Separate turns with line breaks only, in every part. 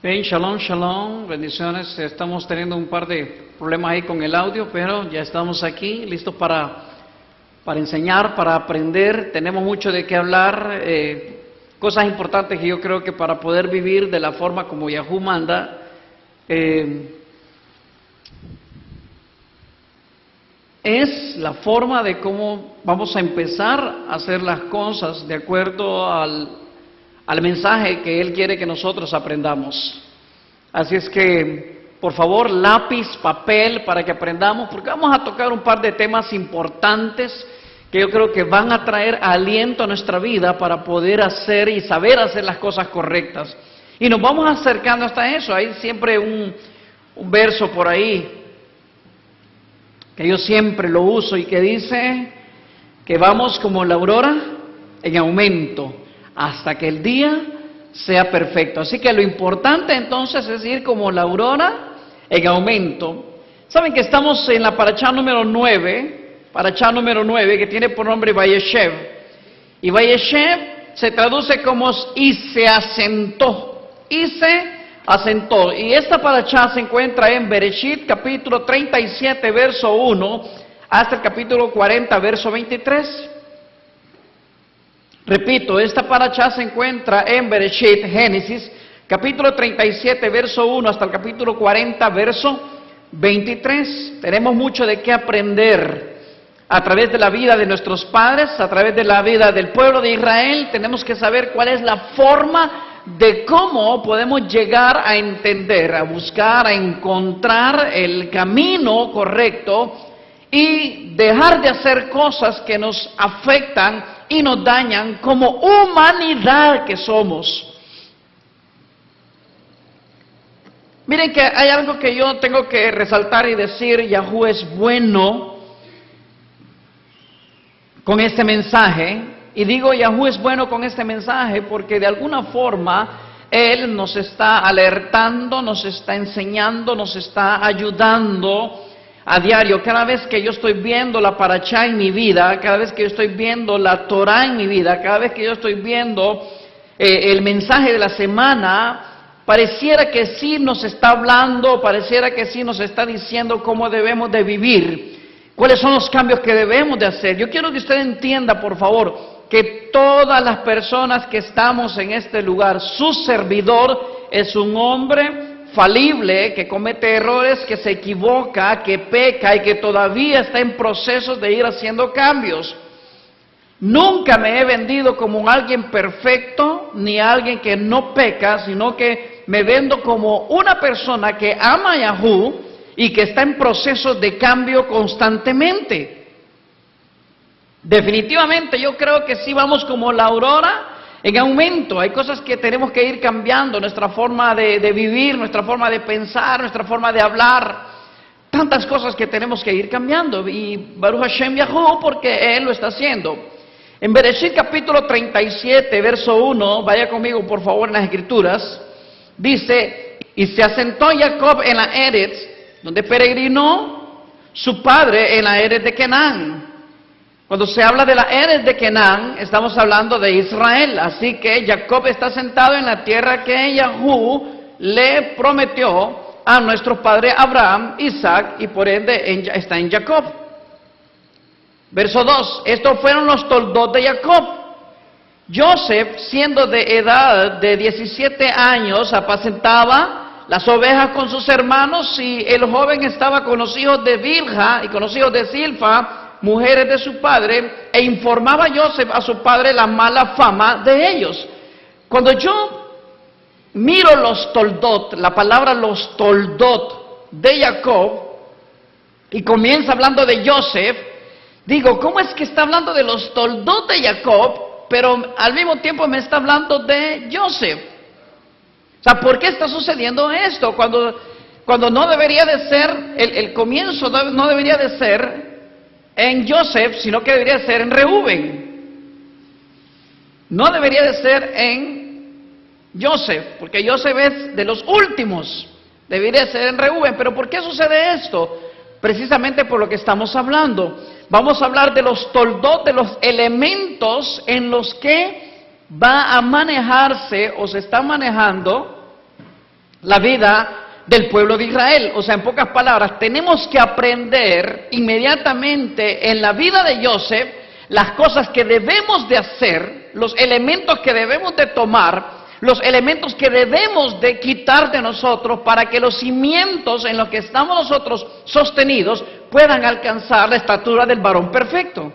Bien, shalom, shalom, bendiciones. Estamos teniendo un par de problemas ahí con el audio, pero ya estamos aquí, listos para enseñar, para aprender. Tenemos mucho de qué hablar, cosas importantes que yo creo que para poder vivir de la forma como Yahú manda, es la forma de cómo vamos a empezar a hacer las cosas de acuerdo al mensaje que Él quiere que nosotros aprendamos. Así es que, por favor, lápiz, papel, para que aprendamos, porque vamos a tocar un par de temas importantes que yo creo que van a traer aliento a nuestra vida para poder hacer y saber hacer las cosas correctas. Y nos vamos acercando hasta eso. Hay siempre un verso por ahí que yo siempre lo uso y que dice que vamos como la aurora en aumento hasta que el día sea perfecto. Así que lo importante entonces es ir como la aurora en aumento. Saben que estamos en la parashá número 9, que tiene por nombre Vayeshev. Y Vayeshev se traduce como y se asentó. Y se asentó. Y esta parashá se encuentra en Bereshit, capítulo 37, verso 1, hasta el capítulo 40, verso 23. Repito, esta parashá se encuentra en Bereshit, Génesis, capítulo 37, verso 1, hasta el capítulo 40, verso 23. Tenemos mucho de qué aprender a través de la vida de nuestros padres, a través de la vida del pueblo de Israel. Tenemos que saber cuál es la forma de cómo podemos llegar a entender, a buscar, a encontrar el camino correcto y dejar de hacer cosas que nos afectan y nos dañan como humanidad que somos. Miren que hay algo que yo tengo que resaltar y decir: Yahú es bueno con este mensaje. Y digo Yahú es bueno con este mensaje porque de alguna forma Él nos está alertando, nos está enseñando, nos está ayudando a diario. Cada vez que yo estoy viendo la parashá en mi vida, cada vez que yo estoy viendo la Torah en mi vida, cada vez que yo estoy viendo el mensaje de la semana, pareciera que sí nos está hablando, pareciera que sí nos está diciendo cómo debemos de vivir, cuáles son los cambios que debemos de hacer. Yo quiero que usted entienda, por favor, que todas las personas que estamos en este lugar, su servidor es un hombre falible, que comete errores, que se equivoca, que peca y que todavía está en procesos de ir haciendo cambios. Nunca me he vendido como alguien perfecto, ni alguien que no peca, sino que me vendo como una persona que ama a Yahú y que está en procesos de cambio constantemente. Definitivamente yo creo que sí vamos como la aurora en aumento. Hay cosas que tenemos que ir cambiando, nuestra forma de vivir, nuestra forma de pensar, nuestra forma de hablar, tantas cosas que tenemos que ir cambiando. Y Baruch Hashem Yahú, porque Él lo está haciendo. En Bereshit capítulo 37, verso 1, vaya conmigo por favor en las escrituras, dice: y se asentó Jacob en la Eretz, donde peregrinó su padre, en la Eretz de Canaán. Cuando se habla de la Eretz de Canaán, estamos hablando de Israel. Así que Jacob está sentado en la tierra que Yahú le prometió a nuestro padre Abraham, Isaac, y por ende está en Jacob. Verso 2, estos fueron los toldot de Jacob. Joseph, siendo de edad de 17 años, apacentaba las ovejas con sus hermanos, y el joven estaba con los hijos de Bilha y con los hijos de Silfa, mujeres de su padre, e informaba Joseph a su padre la mala fama de ellos. Cuando yo miro los toldot, la palabra los toldot de Jacob, y comienza hablando de Joseph, digo, ¿cómo es que está hablando de los toldot de Jacob, pero al mismo tiempo me está hablando de Joseph? O sea, ¿por qué está sucediendo esto? Cuando no debería de ser, el comienzo no debería de ser en Joseph, sino que debería ser en Reuben. No debería de ser en Joseph, porque Joseph es de los últimos. Debería ser en Reuben. ¿Pero por qué sucede esto? Precisamente por lo que estamos hablando. Vamos a hablar de los toldot, de los elementos en los que va a manejarse o se está manejando la vida del pueblo de Israel. O sea, en pocas palabras, tenemos que aprender inmediatamente en la vida de Joseph las cosas que debemos de hacer, los elementos que debemos de tomar, los elementos que debemos de quitar de nosotros para que los cimientos en los que estamos nosotros sostenidos puedan alcanzar la estatura del varón perfecto.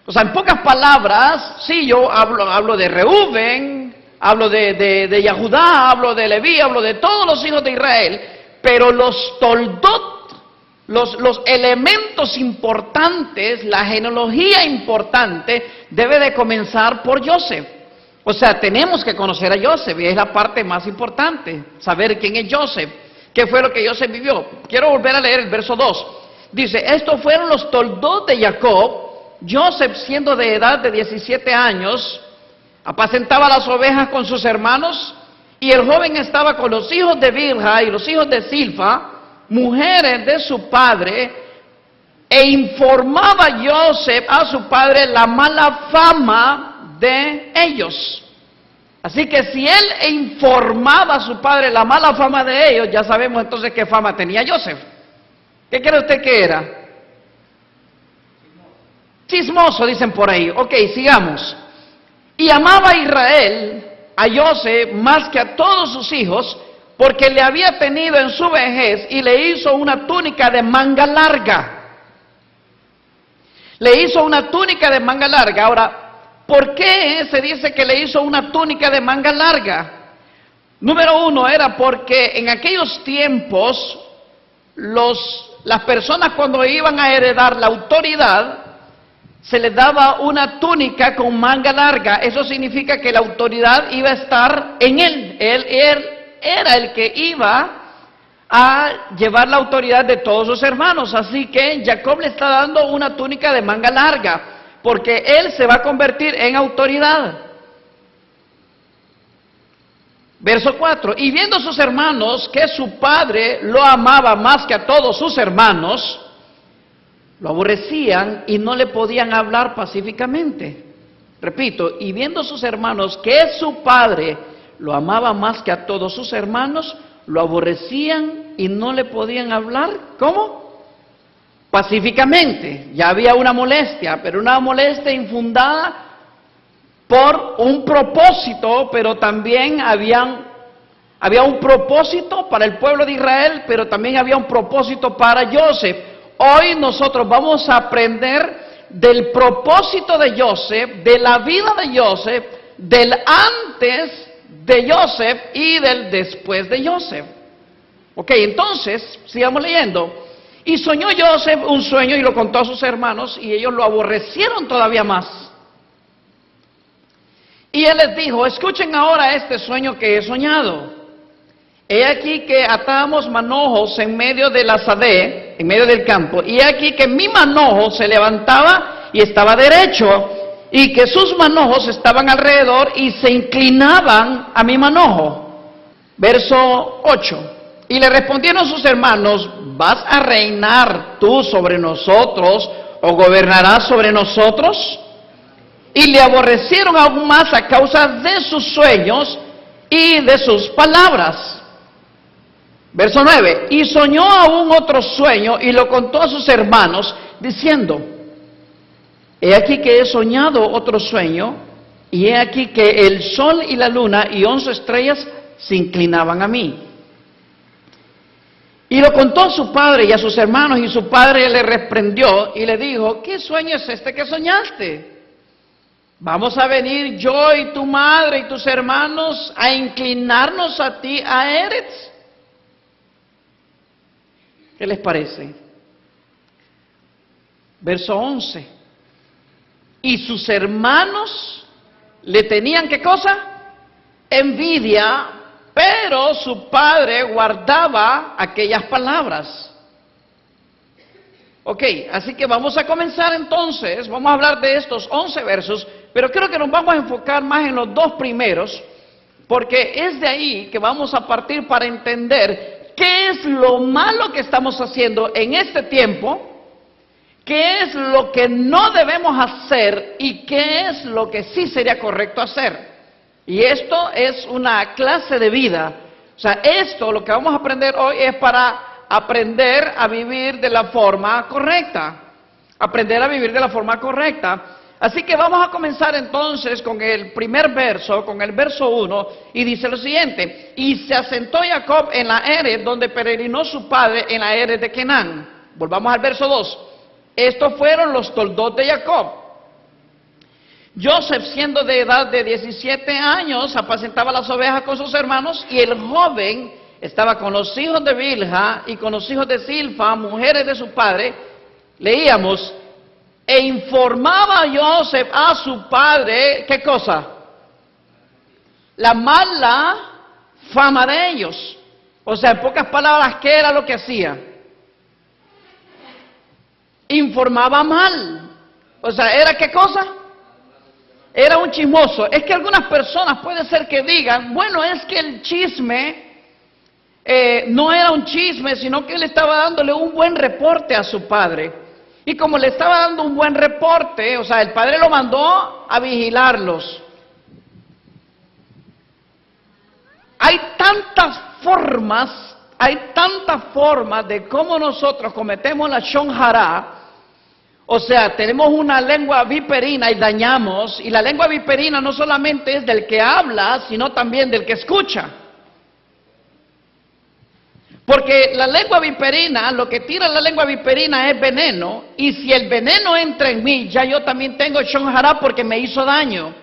O sea, en pocas palabras, sí, yo hablo de Reuben, hablo de Yahudá, hablo de Leví, hablo de todos los hijos de Israel, pero los toldot, los elementos importantes, la genealogía importante, debe de comenzar por Joseph. O sea, tenemos que conocer a Joseph, y es la parte más importante, saber quién es Joseph, qué fue lo que Joseph vivió. Quiero volver a leer el verso 2. Dice, estos fueron los toldot de Jacob. Joseph, siendo de edad de 17 años, apacentaba las ovejas con sus hermanos, y el joven estaba con los hijos de Bilha y los hijos de Silfa, mujeres de su padre, e informaba Joseph a su padre la mala fama de ellos. Así que si él informaba a su padre la mala fama de ellos, ya sabemos entonces qué fama tenía Joseph. ¿Qué cree usted que era? Chismoso, dicen por ahí. Ok, sigamos. Y amaba a Israel, a Joseph, más que a todos sus hijos, porque le había tenido en su vejez y le hizo una túnica de manga larga. Le hizo una túnica de manga larga. Ahora, ¿por qué se dice que le hizo una túnica de manga larga? Número uno, era porque en aquellos tiempos las personas cuando iban a heredar la autoridad, se les daba una túnica con manga larga. Eso significa que la autoridad iba a estar en él. Él era el que iba a llevar la autoridad de todos sus hermanos. Así que Jacob le está dando una túnica de manga larga, porque él se va a convertir en autoridad. Verso 4. Y viendo sus hermanos que su padre lo amaba más que a todos sus hermanos, lo aborrecían y no le podían hablar pacíficamente. Repito, y viendo sus hermanos que su padre lo amaba más que a todos sus hermanos, lo aborrecían y no le podían hablar. ¿Cómo? Pacíficamente. Ya había una molestia, pero una molestia infundada por un propósito, pero también había un propósito para el pueblo de Israel, pero también había un propósito para Joseph. Hoy nosotros vamos a aprender del propósito de Joseph, de la vida de Joseph, del antes de Joseph y del después de Joseph. Ok, entonces, sigamos leyendo. Y soñó Joseph un sueño y lo contó a sus hermanos, y ellos lo aborrecieron todavía más. Y él les dijo, escuchen ahora este sueño que he soñado. He aquí que atábamos manojos en medio de la sadé, en medio del campo, y he aquí que mi manojo se levantaba y estaba derecho, y que sus manojos estaban alrededor y se inclinaban a mi manojo. Verso 8. Y le respondieron sus hermanos, ¿vas a reinar tú sobre nosotros o gobernarás sobre nosotros? Y le aborrecieron aún más a causa de sus sueños y de sus palabras. Verso 9, y soñó aún otro sueño y lo contó a sus hermanos, diciendo, he aquí que he soñado otro sueño, y he aquí que el sol y la luna y 11 estrellas se inclinaban a mí. Y lo contó a su padre y a sus hermanos, y su padre le reprendió y le dijo, ¿qué sueño es este que soñaste? ¿Vamos a venir yo y tu madre y tus hermanos a inclinarnos a ti, a Eretz? ¿Qué les parece? Verso 11. Y sus hermanos le tenían, ¿qué cosa? Envidia, pero su padre guardaba aquellas palabras. Ok, así que vamos a comenzar entonces, vamos a hablar de estos 11 versos, pero creo que nos vamos a enfocar más en los dos primeros, porque es de ahí que vamos a partir para entender ¿qué es lo malo que estamos haciendo en este tiempo? ¿Qué es lo que no debemos hacer? ¿Y qué es lo que sí sería correcto hacer? Y esto es una clase de vida. O sea, esto, lo que vamos a aprender hoy, es para aprender a vivir de la forma correcta. Aprender a vivir de la forma correcta. Así que vamos a comenzar entonces con el primer verso, con el verso 1, y dice lo siguiente: y se asentó Jacob en la Ered donde peregrinó su padre, en la Ered de Canaán. Volvamos al verso 2. Estos fueron los toldos de Jacob. Joseph, siendo de edad de 17 años, apacentaba las ovejas con sus hermanos, y el joven estaba con los hijos de Bilha y con los hijos de Silfa, mujeres de su padre. Leíamos: e informaba Joseph a su padre, ¿qué cosa? La mala fama de ellos. O sea, en pocas palabras, ¿qué era lo que hacía? Informaba mal. O sea, ¿era qué cosa? Era un chismoso. Es que algunas personas puede ser que digan, bueno, es que el chisme no era un chisme, sino que él estaba dándole un buen reporte a su padre. Y como le estaba dando un buen reporte, o sea, el padre lo mandó a vigilarlos. Hay tantas formas de cómo nosotros cometemos la shon hara. O sea, tenemos una lengua viperina y dañamos, y la lengua viperina no solamente es del que habla, sino también del que escucha. Porque la lengua viperina, lo que tira la lengua viperina es veneno, y si el veneno entra en mí, ya yo también tengo shon hara porque me hizo daño.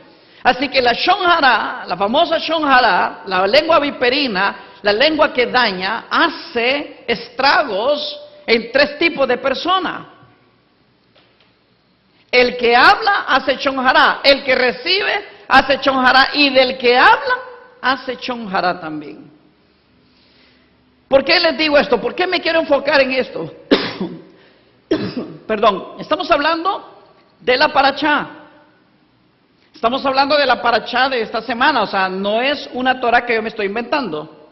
Así que la shon hara, la famosa shon hara, la lengua viperina, la lengua que daña, hace estragos en tres tipos de personas. El que habla hace shon hara, el que recibe hace shon hara, y del que habla hace shon hara también. ¿Por qué les digo esto? ¿Por qué me quiero enfocar en esto? Perdón, estamos hablando de la parashá. Estamos hablando de la parashá de esta semana, o sea, no es una Torah que yo me estoy inventando.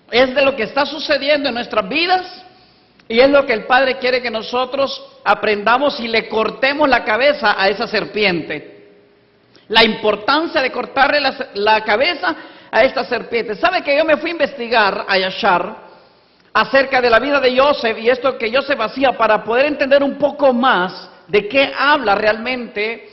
Es de lo que está sucediendo en nuestras vidas. Y es lo que el Padre quiere que nosotros aprendamos y le cortemos la cabeza a esa serpiente. La importancia de cortarle la cabeza a esta serpiente. ¿Sabe que yo me fui a investigar a Yashar acerca de la vida de Joseph y esto que Joseph hacía para poder entender un poco más de qué habla realmente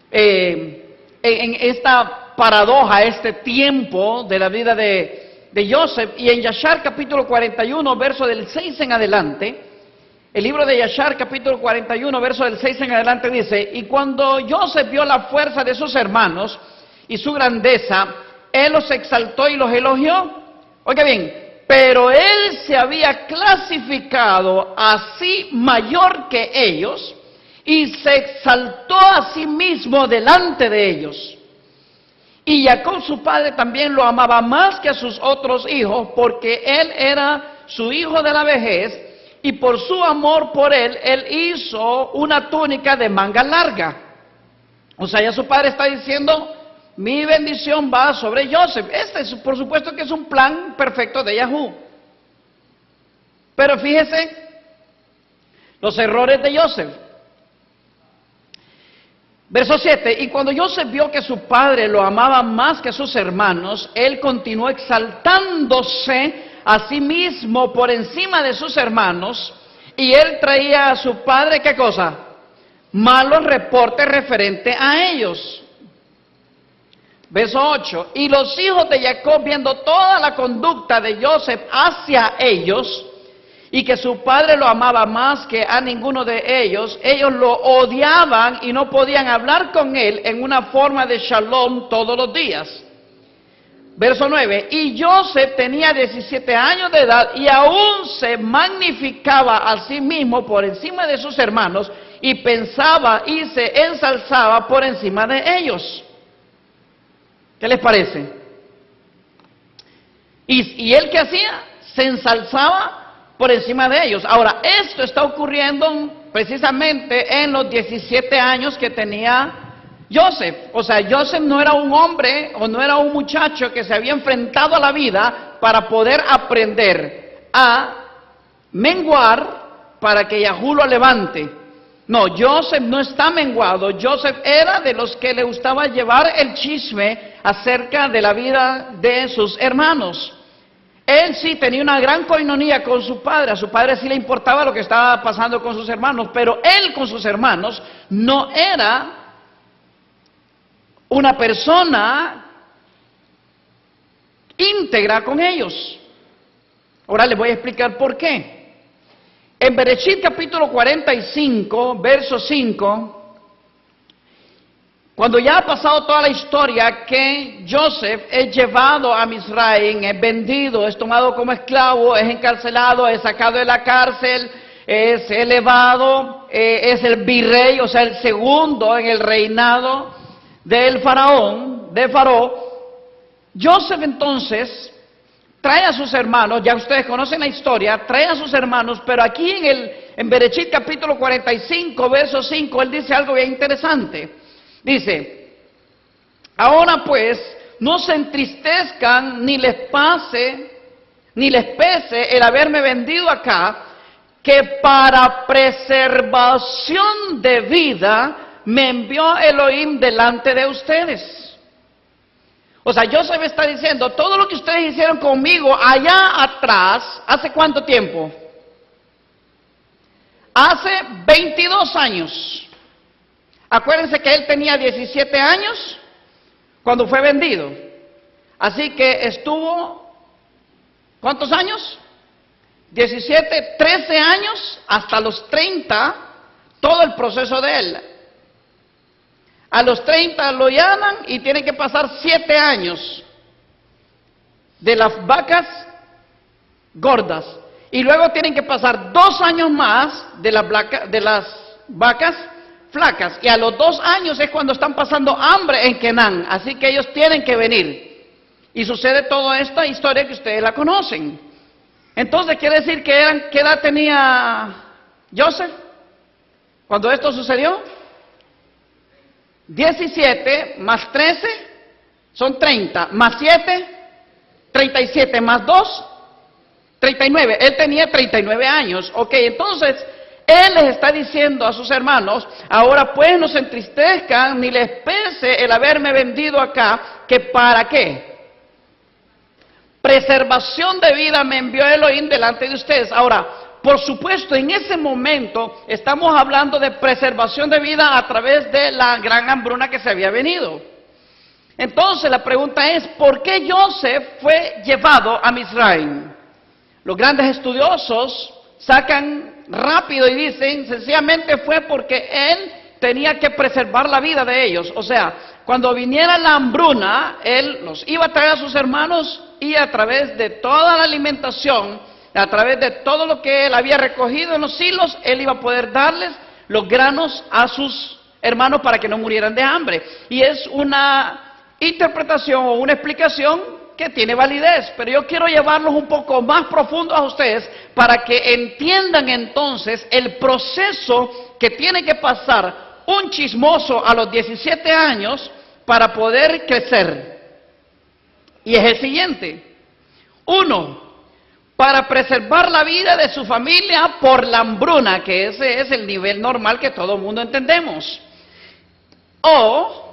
en esta paradoja, este tiempo de la vida de Joseph? Y en Yashar capítulo 41, verso del 6 en adelante, el libro de Yashar capítulo 41, verso del 6 en adelante dice: y cuando Joseph vio la fuerza de sus hermanos y su grandeza, él los exaltó y los elogió. Oiga bien, pero él se había clasificado así mayor que ellos y se exaltó a sí mismo delante de ellos. Y Jacob su padre también lo amaba más que a sus otros hijos, porque él era su hijo de la vejez, y por su amor por él, él hizo una túnica de manga larga. O sea, ya su padre está diciendo, mi bendición va sobre Joseph. Este es, por supuesto que es un plan perfecto de Yahú. Pero fíjese los errores de Joseph. Verso 7, y cuando Joseph vio que su padre lo amaba más que a sus hermanos, él continuó exaltándose a sí mismo por encima de sus hermanos, y él traía a su padre, ¿qué cosa? Malos reportes referente a ellos. Verso 8, y los hijos de Jacob, viendo toda la conducta de Joseph hacia ellos, y que su padre lo amaba más que a ninguno de ellos, ellos lo odiaban y no podían hablar con él en una forma de shalom todos los días. Verso 9, y Joseph tenía 17 años de edad y aún se magnificaba a sí mismo por encima de sus hermanos y pensaba y se ensalzaba por encima de ellos. ¿Qué les parece? ¿Y él qué hacía? Se ensalzaba por encima de ellos. Ahora, esto está ocurriendo precisamente en los 17 años que tenía Joseph. O sea, Joseph no era un hombre o no era un muchacho que se había enfrentado a la vida para poder aprender a menguar para que Yahú lo levante. No, Joseph no está menguado. Joseph era de los que le gustaba llevar el chisme acerca de la vida de sus hermanos. Él sí tenía una gran coinonía con su padre. A su padre sí le importaba lo que estaba pasando con sus hermanos, pero él con sus hermanos no era una persona íntegra con ellos. Ahora les voy a explicar por qué. En Bereshit capítulo 45, verso 5, cuando ya ha pasado toda la historia que Joseph es llevado a Misraim, es vendido, es tomado como esclavo, es encarcelado, es sacado de la cárcel, es elevado, es el virrey, o sea, el segundo en el reinado del faraón, de Faraón. Joseph entonces trae a sus hermanos, ya ustedes conocen la historia, trae a sus hermanos, pero aquí en Bereshit capítulo 45, verso 5, él dice algo bien interesante. Dice, ahora pues, no se entristezcan ni les pese el haberme vendido acá, que para preservación de vida me envió Elohim delante de ustedes. O sea, Joseph está diciendo, todo lo que ustedes hicieron conmigo allá atrás, ¿hace cuánto tiempo? Hace 22 años. Acuérdense que él tenía 17 años cuando fue vendido. Así que estuvo, ¿cuántos años? 17, 13 años hasta los 30, todo el proceso de él. A los 30 lo llaman y tiene que pasar 7 años de las vacas gordas. Y luego tienen que pasar 2 años más de las vacas flacas. Y a los 2 años es cuando están pasando hambre en Canaán. Así que ellos tienen que venir. Y sucede toda esta historia que ustedes la conocen. Entonces quiere decir que ¿qué edad tenía Joseph cuando esto sucedió? 17 más 13 son 30, más 7, 37, más 2, 39. Él tenía 39 años. Ok, entonces él les está diciendo a sus hermanos, ahora pues no se entristezcan ni les pese el haberme vendido acá, que para qué. Preservación de vida me envió Elohim delante de ustedes. Ahora, por supuesto, en ese momento estamos hablando de preservación de vida a través de la gran hambruna que se había venido. Entonces la pregunta es, ¿por qué Joseph fue llevado a Misraim? Los grandes estudiosos sacan rápido y dicen, sencillamente fue porque él tenía que preservar la vida de ellos. O sea, cuando viniera la hambruna, él los iba a traer a sus hermanos y a través de toda la alimentación, a través de todo lo que él había recogido en los silos, él iba a poder darles los granos a sus hermanos para que no murieran de hambre. Y es una interpretación o una explicación que tiene validez, pero yo quiero llevarlos un poco más profundo a ustedes para que entiendan entonces el proceso que tiene que pasar un chismoso a los 17 años para poder crecer. Y es el siguiente. 1. Para preservar la vida de su familia por la hambruna, que ese es el nivel normal que todo el mundo entendemos. O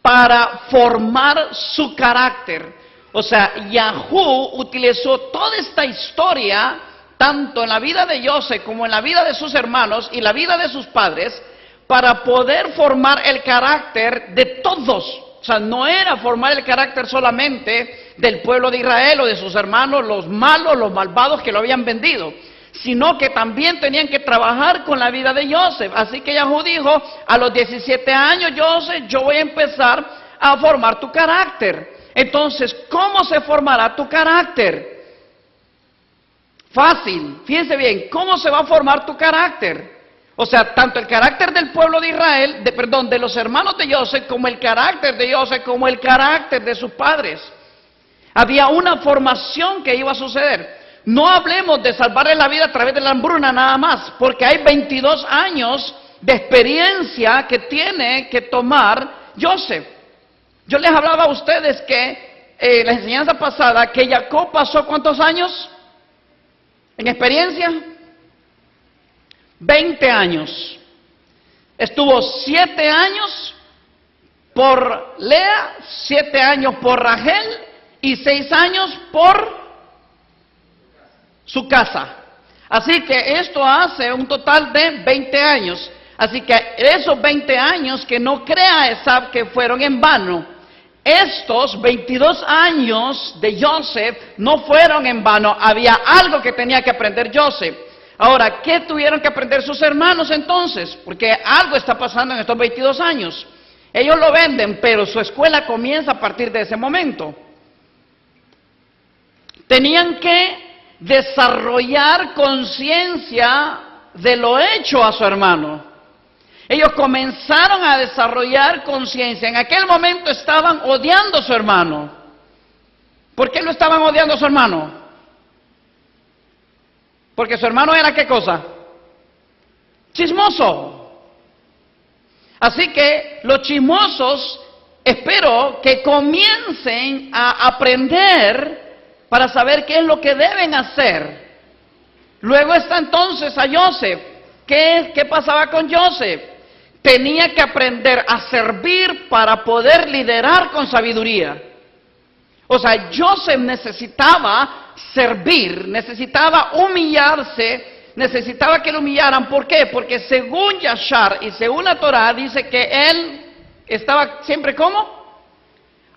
para formar su carácter. O sea, Yahú utilizó toda esta historia, tanto en la vida de Joseph como en la vida de sus hermanos y la vida de sus padres, para poder formar el carácter de todos. O sea, no era formar el carácter solamente del pueblo de Israel o de sus hermanos, los malos, los malvados que lo habían vendido, sino que también tenían que trabajar con la vida de Joseph. Así que Yahú dijo, a los 17 años, Joseph, yo voy a empezar a formar tu carácter. Entonces, ¿cómo se formará tu carácter? Fácil, fíjense bien, ¿cómo se va a formar tu carácter? O sea, tanto el carácter del pueblo de Israel, de los hermanos de Joseph, como el carácter de Joseph, como el carácter de sus padres. Había una formación que iba a suceder. No hablemos de salvarle la vida a través de la hambruna nada más, porque hay 22 años de experiencia que tiene que tomar Joseph. Yo les hablaba a ustedes que, la enseñanza pasada, que Jacob pasó ¿cuántos años en experiencia? 20 años. Estuvo 7 años por Lea, 7 años por Rachel y 6 años por su casa. Así que esto hace un total de 20 años. Así que esos 20 años que no crea Esab que fueron en vano. Estos 22 años de Joseph no fueron en vano. Había algo que tenía que aprender Joseph. Ahora, ¿qué tuvieron que aprender sus hermanos entonces? Porque algo está pasando en estos 22 años. Ellos lo venden, pero su escuela comienza a partir de ese momento. Tenían que desarrollar conciencia de lo hecho a su hermano. Ellos comenzaron a desarrollar conciencia. En aquel momento estaban odiando a su hermano. ¿Por qué lo estaban odiando a su hermano? Porque su hermano era ¿qué cosa? Chismoso. Así que los chismosos espero que comiencen a aprender para saber qué es lo que deben hacer. Luego está entonces a Joseph. ¿Qué pasaba con Joseph? Tenía que aprender a servir para poder liderar con sabiduría. O sea, Joseph necesitaba servir, necesitaba humillarse, necesitaba que lo humillaran. ¿Por qué? Porque según Yashar y según la Torah dice que él estaba siempre ¿cómo?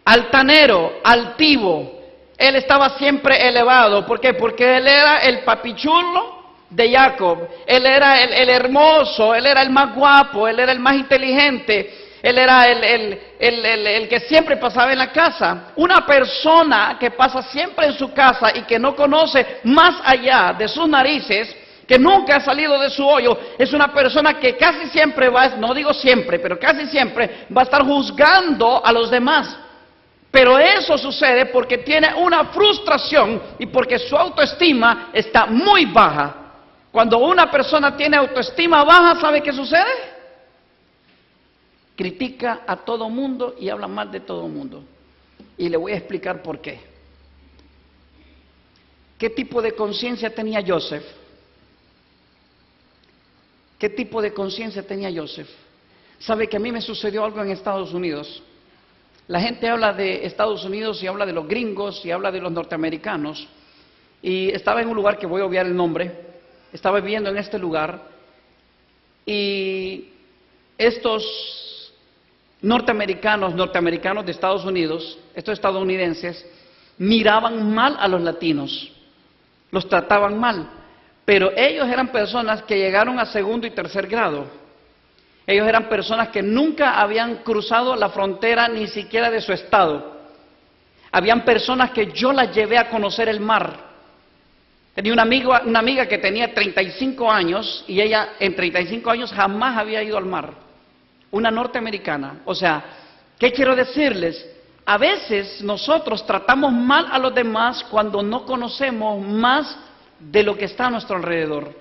Altanero, altivo. Él estaba siempre elevado. ¿Por qué? Porque él era el papichulo de Jacob. Él era el hermoso, él era el más guapo, él era el más inteligente, él era el que siempre pasaba en la casa. Una persona que pasa siempre en su casa y que no conoce más allá de sus narices, que nunca ha salido de su hoyo, es una persona que casi siempre va, no digo siempre, pero casi siempre va a estar juzgando a los demás. Pero eso sucede porque tiene una frustración y porque su autoestima está muy baja. Cuando una persona tiene autoestima baja, ¿sabe qué sucede? Critica a todo mundo y habla mal de todo mundo. Y le voy a explicar por qué. ¿Qué tipo de conciencia tenía Joseph? ¿Qué tipo de conciencia tenía Joseph? ¿Sabe que a mí me sucedió algo en Estados Unidos? La gente habla de Estados Unidos y habla de los gringos y habla de los norteamericanos. Y estaba en un lugar que voy a obviar el nombre. Estaba viviendo en este lugar y estos norteamericanos de Estados Unidos, estos estadounidenses, miraban mal a los latinos, los trataban mal, pero ellos eran personas que llegaron a segundo y tercer grado. Ellos eran personas que nunca habían cruzado la frontera ni siquiera de su estado. Habían personas que yo las llevé a conocer el mar. Tenía una amiga que tenía 35 años y ella en 35 años jamás había ido al mar. Una norteamericana. O sea, ¿qué quiero decirles? A veces nosotros tratamos mal a los demás cuando no conocemos más de lo que está a nuestro alrededor.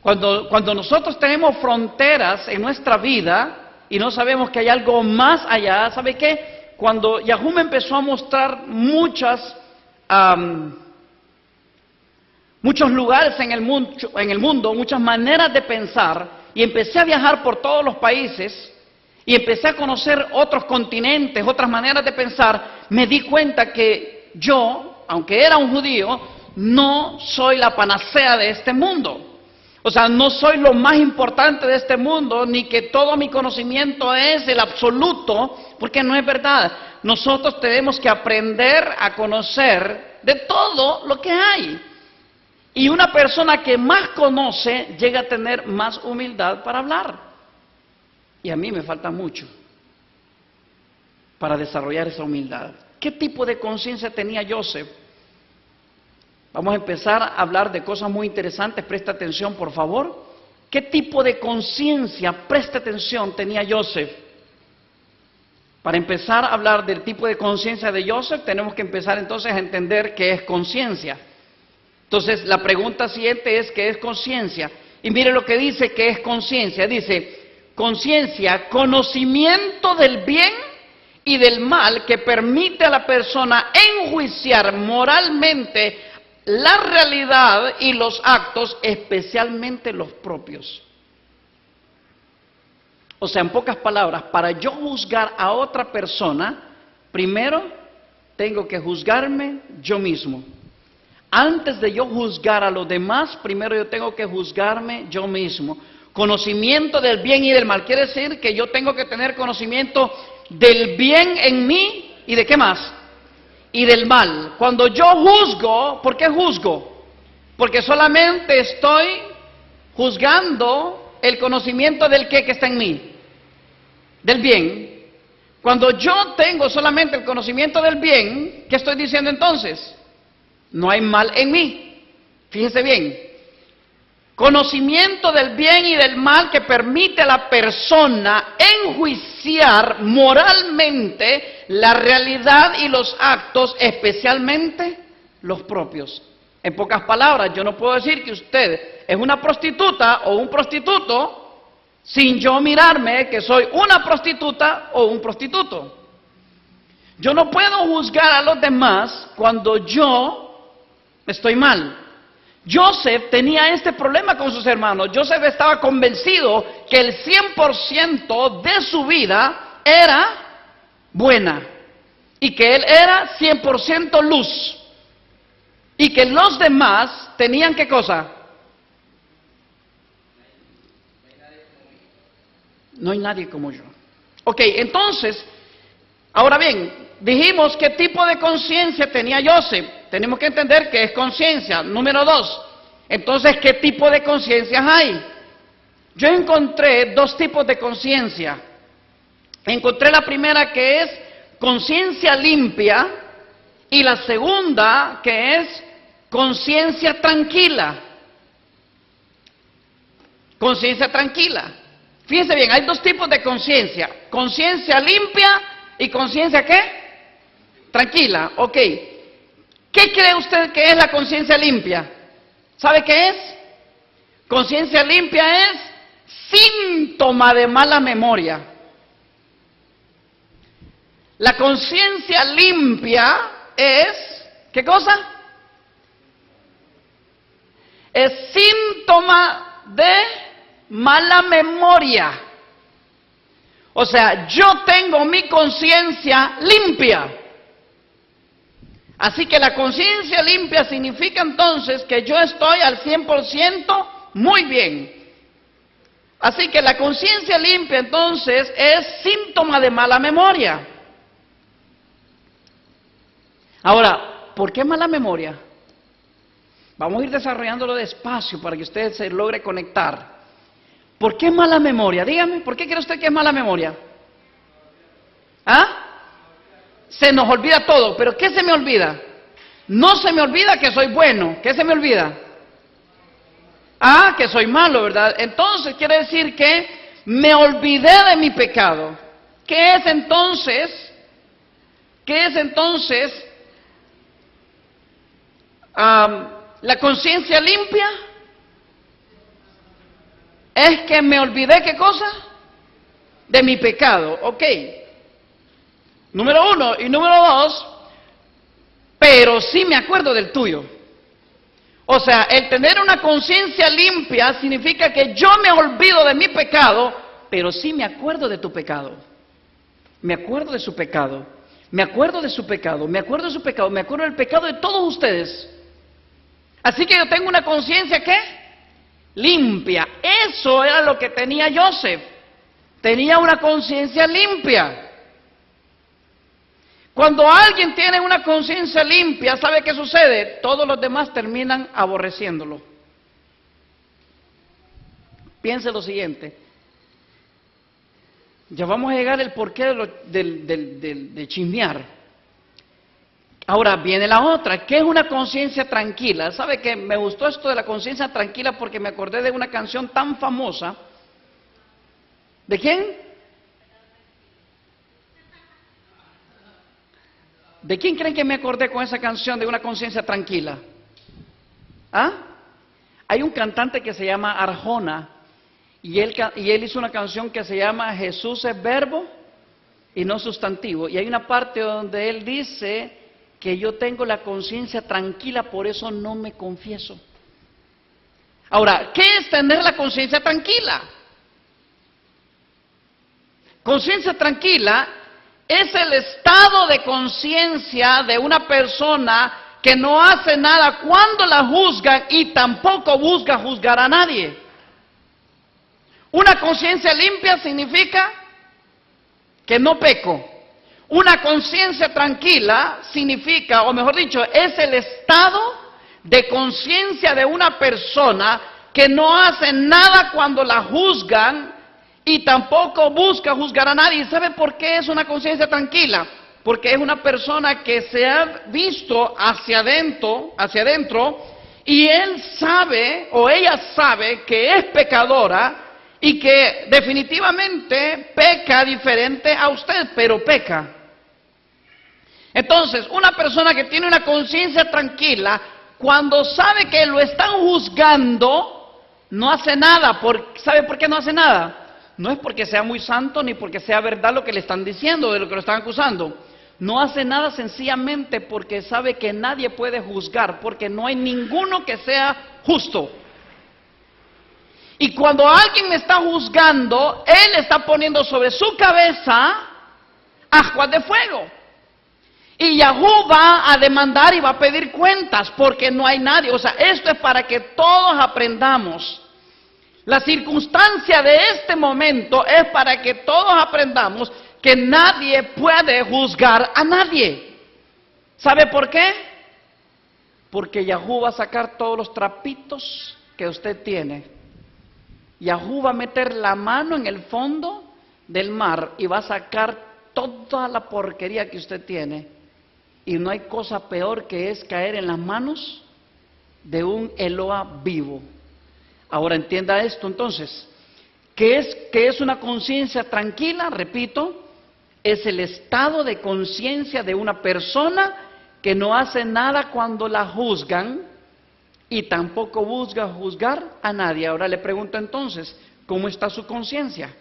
Cuando nosotros tenemos fronteras en nuestra vida y no sabemos que hay algo más allá, ¿sabe qué? Cuando Yahoo me empezó a mostrar muchos lugares en el mundo, muchas maneras de pensar, y empecé a viajar por todos los países, y empecé a conocer otros continentes, otras maneras de pensar, me di cuenta que yo, aunque era un judío, no soy la panacea de este mundo. O sea, no soy lo más importante de este mundo, ni que todo mi conocimiento es el absoluto, porque no es verdad. Nosotros tenemos que aprender a conocer de todo lo que hay. Y una persona que más conoce llega a tener más humildad para hablar. Y a mí me falta mucho para desarrollar esa humildad. ¿Qué tipo de conciencia tenía Joseph? Vamos a empezar a hablar de cosas muy interesantes, presta atención por favor. ¿Qué tipo de conciencia, presta atención, tenía Joseph? Para empezar a hablar del tipo de conciencia de Joseph, tenemos que empezar entonces a entender qué es conciencia. Entonces, la pregunta siguiente es, ¿qué es conciencia? Y mire lo que dice que es conciencia. Dice, conciencia, conocimiento del bien y del mal que permite a la persona enjuiciar moralmente la realidad y los actos, especialmente los propios. O sea, en pocas palabras, para yo juzgar a otra persona, primero tengo que juzgarme yo mismo. Antes de yo juzgar a los demás, primero yo tengo que juzgarme yo mismo. Conocimiento del bien y del mal. Quiere decir que yo tengo que tener conocimiento del bien en mí y de qué más. Y del mal. Cuando yo juzgo, ¿por qué juzgo? Porque solamente estoy juzgando el conocimiento del qué que está en mí. Del bien. Cuando yo tengo solamente el conocimiento del bien, ¿qué estoy diciendo entonces? No hay mal en mí. Fíjese bien. Conocimiento del bien y del mal que permite a la persona enjuiciar moralmente la realidad y los actos, especialmente los propios. En pocas palabras, yo no puedo decir que usted es una prostituta o un prostituto sin yo mirarme que soy una prostituta o un prostituto. Yo no puedo juzgar a los demás cuando yo estoy mal. Joseph tenía este problema con sus hermanos. Joseph estaba convencido que el 100% de su vida era buena y que él era 100% luz y que los demás tenían ¿qué cosa? No hay nadie como yo. Ok, entonces, ahora bien, dijimos qué tipo de conciencia tenía Joseph. Tenemos que entender qué es conciencia. Número 2, entonces, ¿qué tipo de conciencias hay? Yo encontré dos tipos de conciencia. Encontré la primera que es conciencia limpia y la segunda que es conciencia tranquila. Conciencia tranquila. Fíjense bien, hay dos tipos de conciencia. Conciencia limpia y conciencia ¿qué? Tranquila. Ok. ¿Qué cree usted que es la conciencia limpia? ¿Sabe qué es? Conciencia limpia es síntoma de mala memoria. La conciencia limpia es, ¿qué cosa? Es síntoma de mala memoria. O sea, yo tengo mi conciencia limpia. Así que la conciencia limpia significa entonces que yo estoy al 100% muy bien. Así que la conciencia limpia entonces es síntoma de mala memoria. Ahora, ¿por qué mala memoria? Vamos a ir desarrollándolo despacio para que usted se logre conectar. ¿Por qué mala memoria? Dígame, ¿por qué cree usted que es mala memoria? ¿Ah? Se nos olvida todo, pero ¿qué se me olvida? No se me olvida que soy bueno. ¿Qué se me olvida? Ah, que soy malo, ¿verdad? Entonces quiere decir que me olvidé de mi pecado. ¿Qué es entonces? ¿Qué es entonces la conciencia limpia? Es que me olvidé, ¿qué cosa? De mi pecado, ok. Número 1 y número 2, pero sí me acuerdo del tuyo. O sea, el tener una conciencia limpia significa que yo me olvido de mi pecado, pero sí me acuerdo de tu pecado. Me acuerdo de su pecado. Me acuerdo de su pecado. Me acuerdo de su pecado. Me acuerdo del pecado de todos ustedes. Así que yo tengo una conciencia, ¿qué? Limpia. Eso era lo que tenía Joseph. Tenía una conciencia limpia. Cuando alguien tiene una conciencia limpia, ¿sabe qué sucede? Todos los demás terminan aborreciéndolo. Piense lo siguiente. Ya vamos a llegar al porqué de chismear. Ahora viene la otra. ¿Qué es una conciencia tranquila? ¿Sabe que me gustó esto de la conciencia tranquila porque me acordé de una canción tan famosa? ¿De quién? ¿De quién creen que me acordé con esa canción de una conciencia tranquila? ¿Ah? Hay un cantante que se llama Arjona y él hizo una canción que se llama Jesús es verbo y no sustantivo. Y hay una parte donde él dice que yo tengo la conciencia tranquila, por eso no me confieso. Ahora, ¿qué es tener la conciencia tranquila? Conciencia tranquila es el estado de conciencia de una persona que no hace nada cuando la juzgan y tampoco busca juzgar a nadie. Una conciencia limpia significa que no peco. Una conciencia tranquila significa, o mejor dicho, es el estado de conciencia de una persona que no hace nada cuando la juzgan y tampoco busca juzgar a nadie. ¿Sabe por qué es una conciencia tranquila? Porque es una persona que se ha visto hacia adentro y él sabe o ella sabe que es pecadora y que definitivamente peca diferente a usted, pero peca. Entonces, una persona que tiene una conciencia tranquila, cuando sabe que lo están juzgando, no hace nada. ¿Sabe por qué no hace nada? No es porque sea muy santo ni porque sea verdad lo que le están diciendo, de lo que lo están acusando. No hace nada sencillamente porque sabe que nadie puede juzgar, porque no hay ninguno que sea justo. Y cuando alguien me está juzgando, él está poniendo sobre su cabeza aguas de fuego. Y Yahú va a demandar y va a pedir cuentas porque no hay nadie. O sea, esto es para que todos aprendamos. La circunstancia de este momento es para que todos aprendamos que nadie puede juzgar a nadie. ¿Sabe por qué? Porque Yahú va a sacar todos los trapitos que usted tiene. Yahú va a meter la mano en el fondo del mar y va a sacar toda la porquería que usted tiene. Y no hay cosa peor que es caer en las manos de un Eloa vivo. Ahora entienda esto entonces. ¿Qué es una conciencia tranquila? Repito, es el estado de conciencia de una persona que no hace nada cuando la juzgan y tampoco busca juzgar a nadie. Ahora le pregunto entonces, ¿cómo está su conciencia?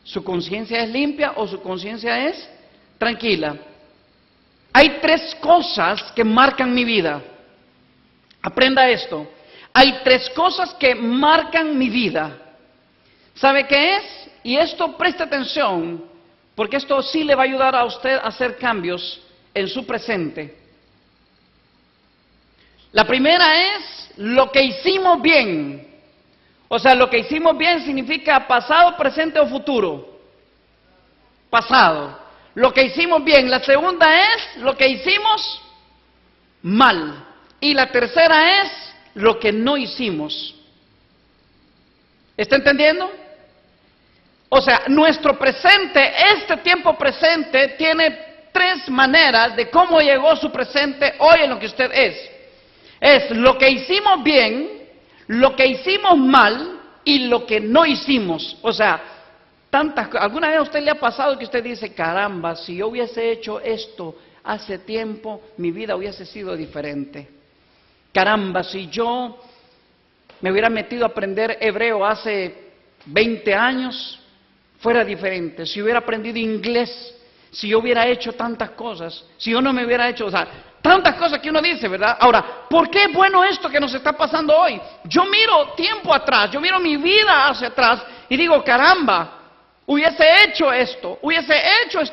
¿Su conciencia es limpia o su conciencia es tranquila? Hay tres cosas que marcan mi vida. Aprenda esto. Hay tres cosas que marcan mi vida. ¿Sabe qué es? Y esto preste atención, porque esto sí le va a ayudar a usted a hacer cambios en su presente. La primera es lo que hicimos bien. O sea, lo que hicimos bien significa pasado, presente o futuro. Pasado. Lo que hicimos bien. La segunda es lo que hicimos mal. Y la tercera es lo que no hicimos. ¿Está entendiendo? O sea, nuestro presente, este tiempo presente, tiene tres maneras de cómo llegó su presente hoy en lo que usted es. Es lo que hicimos bien, lo que hicimos mal y lo que no hicimos. O sea, ¿alguna vez a usted le ha pasado que usted dice, caramba, si yo hubiese hecho esto hace tiempo, mi vida hubiese sido diferente? Caramba, si yo me hubiera metido a aprender hebreo hace 20 años, fuera diferente. Si hubiera aprendido inglés, si yo hubiera hecho tantas cosas, si yo no me hubiera hecho, o sea, tantas cosas que uno dice, ¿verdad? Ahora, ¿por qué es bueno esto que nos está pasando hoy? Yo miro tiempo atrás, yo miro mi vida hacia atrás y digo, caramba, hubiese hecho esto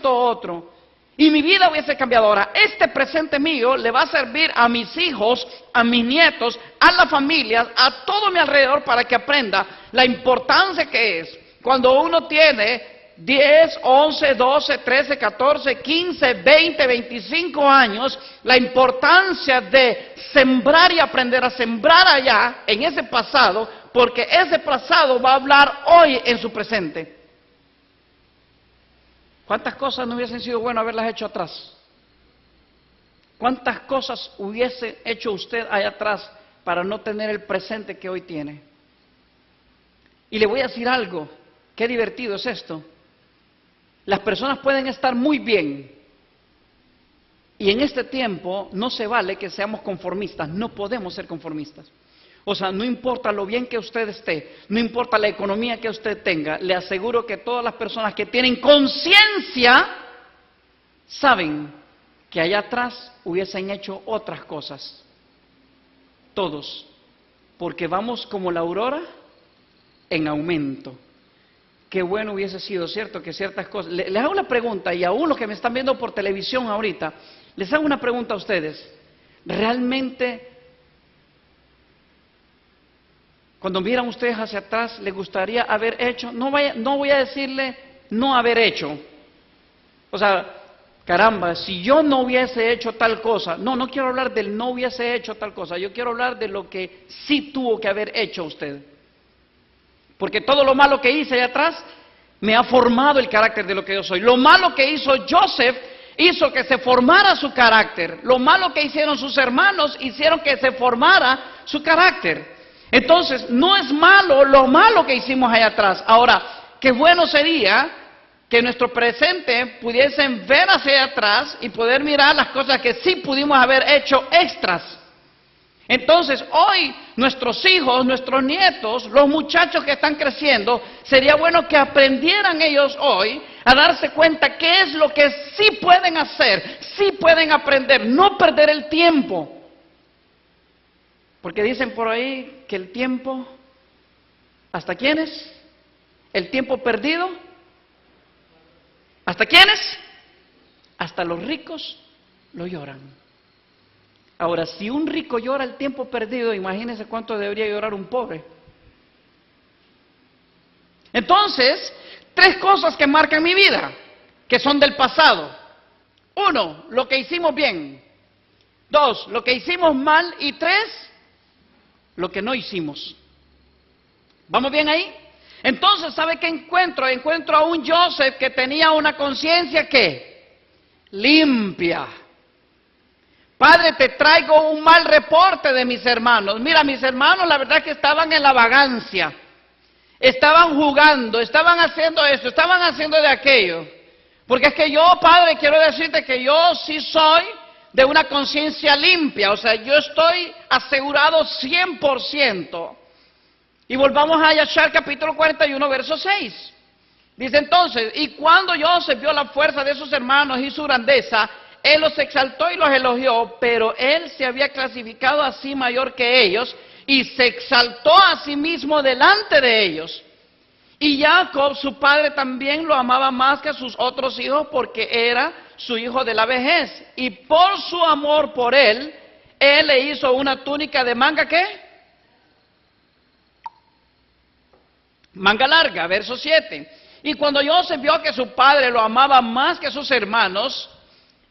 otro, y mi vida hubiese cambiado. Ahora, este presente mío le va a servir a mis hijos, a mis nietos, a la familia, a todo mi alrededor para que aprenda la importancia que es cuando uno tiene 10, 11, 12, 13, 14, 15, 20, 25 años, la importancia de sembrar y aprender a sembrar allá, en ese pasado, porque ese pasado va a hablar hoy en su presente. ¿Cuántas cosas no hubiesen sido bueno haberlas hecho atrás? ¿Cuántas cosas hubiese hecho usted allá atrás para no tener el presente que hoy tiene? Y le voy a decir algo, qué divertido es esto. Las personas pueden estar muy bien y en este tiempo no se vale que seamos conformistas, no podemos ser conformistas. O sea, no importa lo bien que usted esté, no importa la economía que usted tenga, le aseguro que todas las personas que tienen conciencia saben que allá atrás hubiesen hecho otras cosas. Todos. Porque vamos como la aurora en aumento. Qué bueno hubiese sido, ¿cierto? Que ciertas cosas... Les hago una pregunta, y aún los que me están viendo por televisión ahorita, les hago una pregunta a ustedes. ¿Realmente, cuando miran ustedes hacia atrás, les gustaría haber hecho? No voy a decirle no haber hecho. O sea, caramba, si yo no hubiese hecho tal cosa. No quiero hablar del no hubiese hecho tal cosa. Yo quiero hablar de lo que sí tuvo que haber hecho usted. Porque todo lo malo que hice allá atrás me ha formado el carácter de lo que yo soy. Lo malo que hizo Joseph hizo que se formara su carácter. Lo malo que hicieron sus hermanos hicieron que se formara su carácter. Entonces, no es malo lo malo que hicimos allá atrás. Ahora, qué bueno sería que en nuestro presente pudiesen ver hacia atrás y poder mirar las cosas que sí pudimos haber hecho extras. Entonces, hoy nuestros hijos, nuestros nietos, los muchachos que están creciendo, sería bueno que aprendieran ellos hoy a darse cuenta qué es lo que sí pueden hacer, sí pueden aprender, no perder el tiempo. Porque dicen por ahí que el tiempo, ¿hasta quiénes? El tiempo perdido, ¿hasta quiénes? Hasta los ricos lo lloran. Ahora, si un rico llora el tiempo perdido, imagínense cuánto debería llorar un pobre. Entonces, 3 cosas que marcan mi vida, que son del pasado. 1, lo que hicimos bien. 2, lo que hicimos mal. Y 3, lo que no hicimos. ¿Vamos bien ahí? Entonces, ¿sabe qué encuentro? Encuentro a un Joseph que tenía una conciencia, ¿qué? Limpia. Padre, te traigo un mal reporte de mis hermanos. Mira, mis hermanos la verdad es que estaban en la vagancia. Estaban jugando, estaban haciendo esto, estaban haciendo de aquello. Porque es que yo, Padre, quiero decirte que yo sí soy de una conciencia limpia. O sea, yo estoy asegurado 100%. Y volvamos a Yashar capítulo 41, verso 6. Dice entonces, y cuando Joseph vio la fuerza de sus hermanos y su grandeza, él los exaltó y los elogió, pero él se había clasificado a sí mayor que ellos y se exaltó a sí mismo delante de ellos. Y Jacob, su padre, también lo amaba más que a sus otros hijos porque era su hijo de la vejez. Y por su amor por él le hizo una túnica de manga, ¿qué? Manga larga, verso 7. Y cuando Joseph vio que su padre lo amaba más que sus hermanos,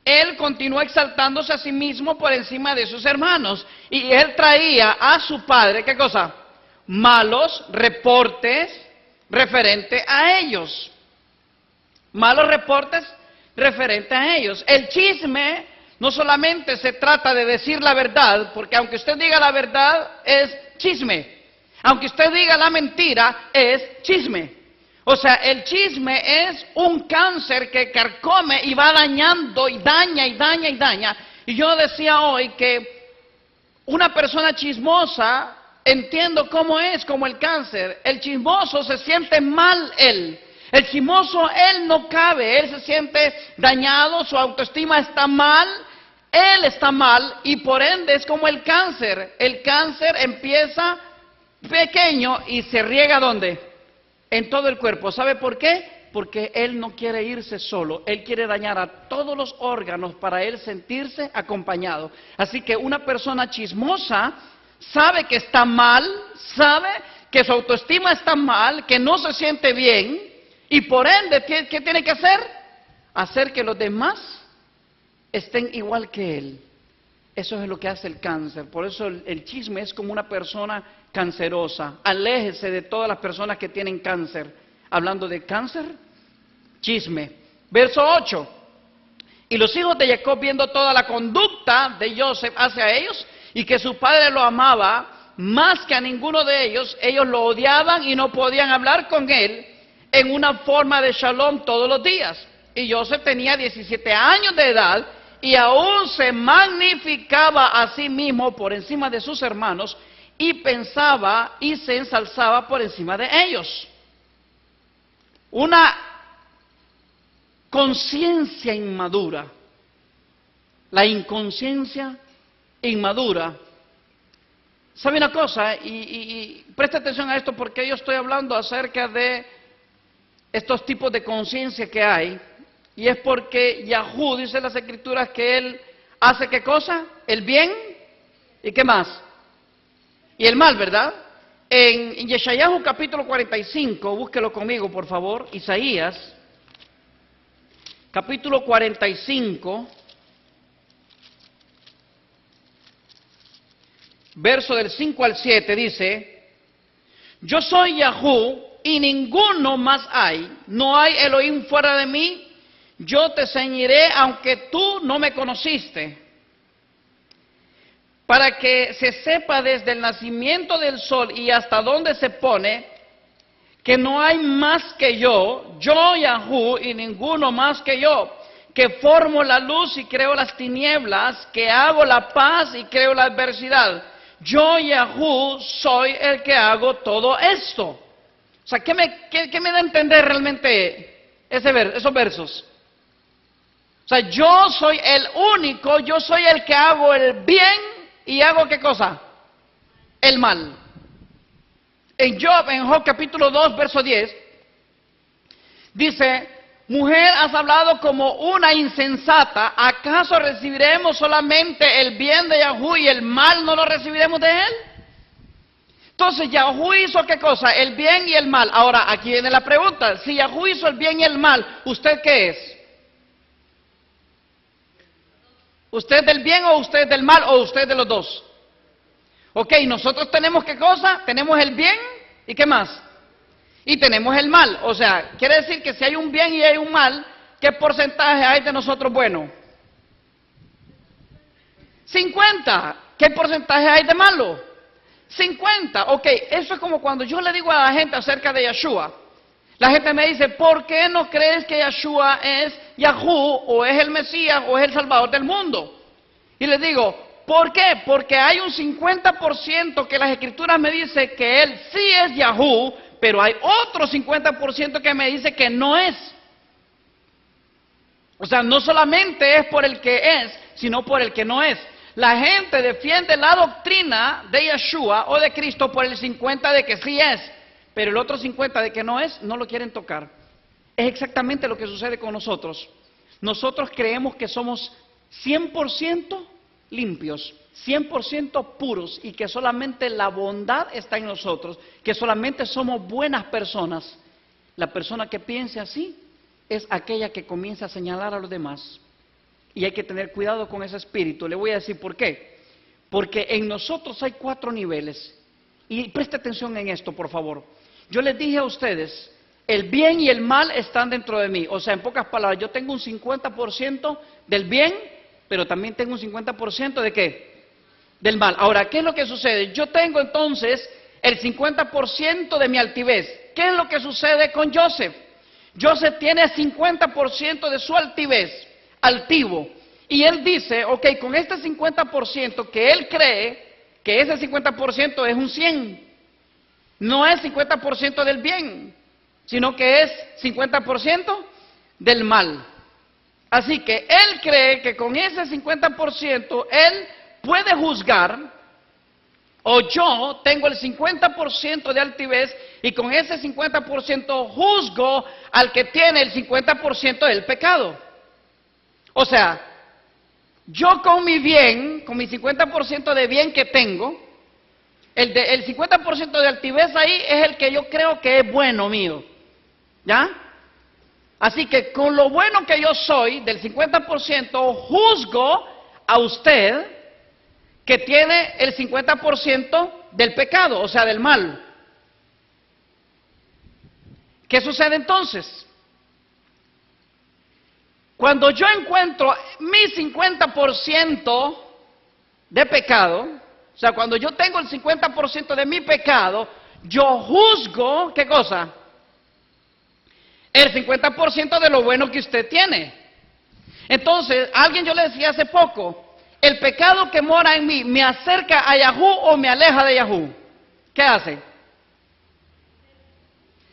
él continuó exaltándose a sí mismo por encima de sus hermanos. Y él traía a su padre, ¿qué cosa? Malos reportes referente a ellos. Malos reportes referente a ellos. El chisme no solamente se trata de decir la verdad, porque aunque usted diga la verdad, es chisme. Aunque usted diga la mentira, es chisme. O sea, el chisme es un cáncer que carcome y va dañando y daña y daña y daña. Y yo decía hoy que una persona chismosa, entiendo cómo es como el cáncer. El chismoso se siente mal él. El chismoso él no cabe, él se siente dañado, su autoestima está mal, él está mal y por ende es como el cáncer. El cáncer empieza pequeño y se riega ¿dónde? En todo el cuerpo. ¿Sabe por qué? Porque él no quiere irse solo, él quiere dañar a todos los órganos para él sentirse acompañado. Así que una persona chismosa sabe que está mal, sabe que su autoestima está mal, que no se siente bien y por ende, ¿qué tiene que hacer? Hacer que los demás estén igual que él. Eso es lo que hace el cáncer. Por eso el chisme es como una persona cancerosa. Aléjese de todas las personas que tienen cáncer. Hablando de cáncer, chisme. Verso 8. Y los hijos de Jacob, viendo toda la conducta de Joseph hacia ellos, y que su padre lo amaba más que a ninguno de ellos, ellos lo odiaban y no podían hablar con él en una forma de shalom todos los días. Y Joseph tenía 17 años de edad, y aún se magnificaba a sí mismo por encima de sus hermanos y pensaba y se ensalzaba por encima de ellos. Una conciencia inmadura, la inconsciencia inmadura. ¿Sabe una cosa? Y preste atención a esto porque yo estoy hablando acerca de estos tipos de conciencia que hay. Y es porque Yahú dice en las Escrituras que Él hace ¿qué cosa? El bien y ¿qué más? Y el mal, ¿verdad? En Yeshayahu capítulo 45, búsquelo conmigo por favor, Isaías, capítulo 45, verso del 5 al 7 dice: yo soy Yahú y ninguno más hay, no hay Elohim fuera de mí, yo te ceñiré aunque tú no me conociste, para que se sepa desde el nacimiento del sol y hasta donde se pone, que no hay más que yo Yahú y ninguno más que yo, que formo la luz y creo las tinieblas, que hago la paz y creo la adversidad. Yo, Yahú, soy el que hago todo esto. O sea, ¿qué me da a entender realmente esos versos? O sea, yo soy el único, yo soy el que hago el bien y hago ¿qué cosa? El mal. En Job capítulo 2, verso 10, dice: mujer, has hablado como una insensata, ¿acaso recibiremos solamente el bien de Yahú y el mal no lo recibiremos de él? Entonces, Yahú hizo ¿qué cosa? El bien y el mal. Ahora, aquí viene la pregunta: si Yahú hizo el bien y el mal, ¿usted qué es? ¿Usted del bien o usted del mal o usted de los dos? Ok, nosotros tenemos ¿qué cosa? Tenemos el bien y ¿qué más? Y tenemos el mal. O sea, quiere decir que si hay un bien y hay un mal, ¿qué porcentaje hay de nosotros bueno? 50. ¿Qué porcentaje hay de malo? 50. Ok, eso es como cuando yo le digo a la gente acerca de Yeshua. La gente me dice: ¿por qué no crees que Yeshua es Yahú o es el Mesías o es el Salvador del mundo? Y les digo: ¿por qué? Porque hay un 50% que las Escrituras me dicen que Él sí es Yahú, pero hay otro 50% que me dice que no es. O sea, no solamente es por el que es, sino por el que no es. La gente defiende la doctrina de Yeshua o de Cristo por el 50% de que sí es, pero el otro 50% de que no es, no lo quieren tocar. Es exactamente lo que sucede con nosotros. Nosotros creemos que somos 100% limpios, 100% puros y que solamente la bondad está en nosotros, que solamente somos buenas personas. La persona que piense así es aquella que comienza a señalar a los demás. Y hay que tener cuidado con ese espíritu. Le voy a decir por qué. Porque en nosotros hay 4 niveles. Y preste atención en esto, por favor. Yo les dije a ustedes, el bien y el mal están dentro de mí. O sea, en pocas palabras, yo tengo un 50% del bien, pero también tengo un 50% ¿de qué? Del mal. Ahora, ¿qué es lo que sucede? Yo tengo entonces el 50% de mi altivez. ¿Qué es lo que sucede con Joseph? Joseph tiene 50% de su altivez, altivo. Y él dice, ok, con este 50% que él cree que ese 50% es un 100%. No es 50% del bien, sino que es 50% del mal. Así que él cree que con ese 50% él puede juzgar, o yo tengo el 50% de altivez y con ese 50% juzgo al que tiene el 50% del pecado. O sea, yo con mi bien, con mi 50% de bien que tengo, el 50% de altivez ahí es el que yo creo que es bueno mío. ¿Ya? Así que con lo bueno que yo soy, del 50%, juzgo a usted que tiene el 50% del pecado, o sea, del mal. ¿Qué sucede entonces? Cuando yo encuentro mi 50% de pecado, o sea, cuando yo tengo el 50% de mi pecado, yo juzgo, ¿qué cosa? El 50% de lo bueno que usted tiene. Entonces, alguien yo le decía hace poco, el pecado que mora en mí, ¿me acerca a Yahú o me aleja de Yahú? ¿Qué hace?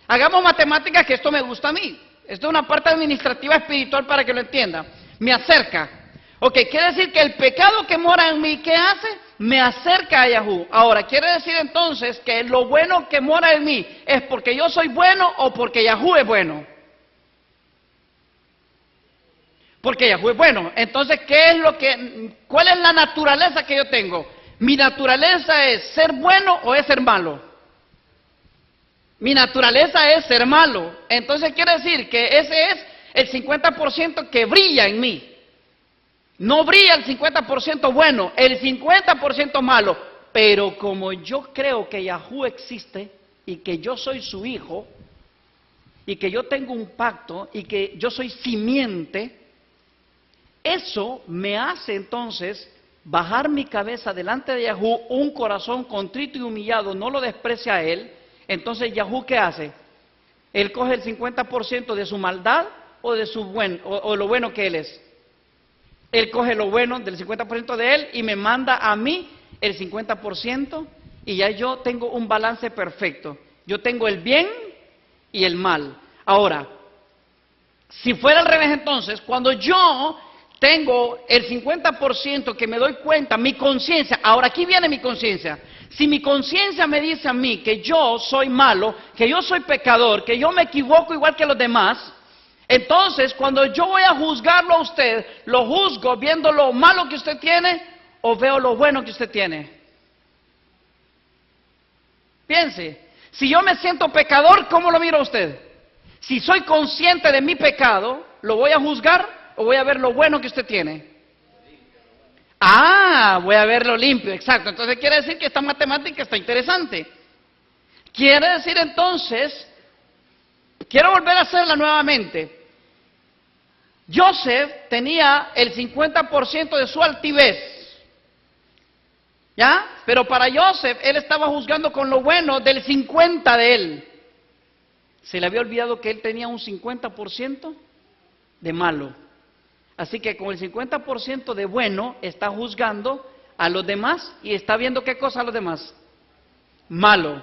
Hagamos matemáticas, que esto me gusta a mí. Esto es una parte administrativa espiritual para que lo entienda. Me acerca. Ok, quiere decir que el pecado que mora en mí, ¿qué hace? Me acerca a Yahú. Ahora, quiere decir entonces que lo bueno que mora en mí es porque yo soy bueno o porque Yahú es bueno. Porque Yahú es bueno. Entonces, ¿cuál es la naturaleza que yo tengo? Mi naturaleza es ser bueno o es ser malo. Mi naturaleza es ser malo. Entonces quiere decir que ese es el 50% que brilla en mí. No brilla el 50% bueno, el 50% malo. Pero como yo creo que Yahú existe y que yo soy su hijo y que yo tengo un pacto y que yo soy simiente, eso me hace entonces bajar mi cabeza delante de Yahú, un corazón contrito y humillado, no lo desprecia a él. Entonces Yahú, ¿qué hace? Él coge el 50% de su maldad o de su o lo bueno que él es. Él coge lo bueno del 50% de él y me manda a mí el 50% y ya yo tengo un balance perfecto. Yo tengo el bien y el mal. Ahora, si fuera al revés entonces, cuando yo tengo el 50% que me doy cuenta, mi conciencia, ahora aquí viene mi conciencia. Si mi conciencia me dice a mí que yo soy malo, que yo soy pecador, que yo me equivoco igual que los demás, entonces cuando yo voy a juzgarlo a usted, ¿lo juzgo viendo lo malo que usted tiene o veo lo bueno que usted tiene? Piense, si yo me siento pecador, ¿cómo lo miro a usted? Si soy consciente de mi pecado, ¿lo voy a juzgar o voy a ver lo bueno que usted tiene? Ah, voy a verlo limpio, exacto. Entonces quiere decir que esta matemática está interesante. Quiere decir entonces, quiero volver a hacerla nuevamente. Joseph tenía el 50% de su altivez, ¿ya? Pero para Joseph, él estaba juzgando con lo bueno del 50% de él. Se le había olvidado que él tenía un 50% de malo. Así que con el 50% de bueno está juzgando a los demás y está viendo ¿qué cosa a los demás? Malo.